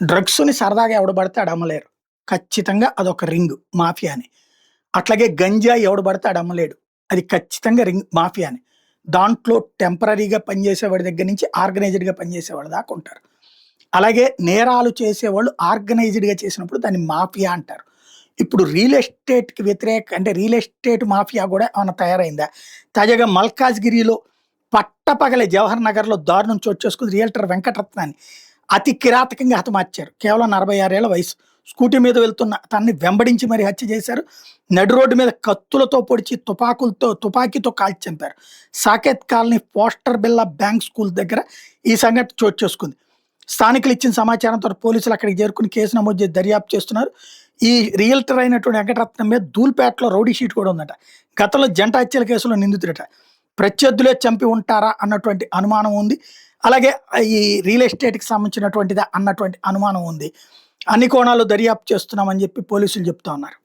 డ్రగ్స్‌ని సరదాగా ఎవడు పడితే ఆడు అమ్మలేరు. ఖచ్చితంగా అదొక రింగ్ మాఫియాని. అట్లాగే గంజాయి ఎవడు పడితే ఆడు అమ్మలేడు. అది ఖచ్చితంగా రింగ్ మాఫియాని. దాంట్లో టెంపరరీగా పనిచేసేవాడి దగ్గర నుంచి ఆర్గనైజ్డ్‌గా పనిచేసేవాళ్ళ దాకా ఉంటారు. అలాగే నేరాలు చేసేవాళ్ళు ఆర్గనైజ్డ్‌గా చేసినప్పుడు దాన్ని మాఫియా అంటారు. ఇప్పుడు రియల్ ఎస్టేట్‌కి అంటే రియల్ ఎస్టేట్ మాఫియా గూడా ఏమన్నా తయారైందా? తాజాగా మల్కాజ్‌గిరిలో పట్టపగలే జవహర్ నగర్‌లో దారుణం చోటు చేసుకుంది. రియల్టర్ వెంకటరత్నాన్ని అతి కిరాతకంగా హతమార్చారు. కేవలం 46 ఏళ్ల వయసు. స్కూటీ మీద వెళ్తున్న తనని వెంబడించి మరి హత్య చేశారు. నడి రోడ్డు మీద కత్తులతో పొడిచి తుపాకీతో కాల్చి చంపారు. సాకేత్ కాలనీ పోస్టర్ బిల్లా బ్యాంక్ స్కూల్ దగ్గర ఈ సంఘటన చోటు చేసుకుంది. స్థానికులు ఇచ్చిన సమాచారంతో పోలీసులు అక్కడికి చేరుకుని కేసు నమోదు చేసి దర్యాప్తు చేస్తున్నారు. ఈ రియల్టర్ అయినటువంటి వెంకటరత్నం మీద ధూల్పేటలో రౌడీ షీట్ కూడా ఉందట. గతంలో జంట హత్యల కేసులో నిందితుడట. ప్రత్యర్థులే చంపి ఉంటారా అన్నటువంటి అనుమానం ఉంది. అలాగే ఈ రియల్ ఎస్టేట్‌కి సంబంధించినటువంటిదా అన్నటువంటి అనుమానం ఉంది. అన్ని కోణాల్లో దర్యాప్తు చేస్తున్నామని చెప్పి పోలీసులు చెప్తా ఉన్నారు.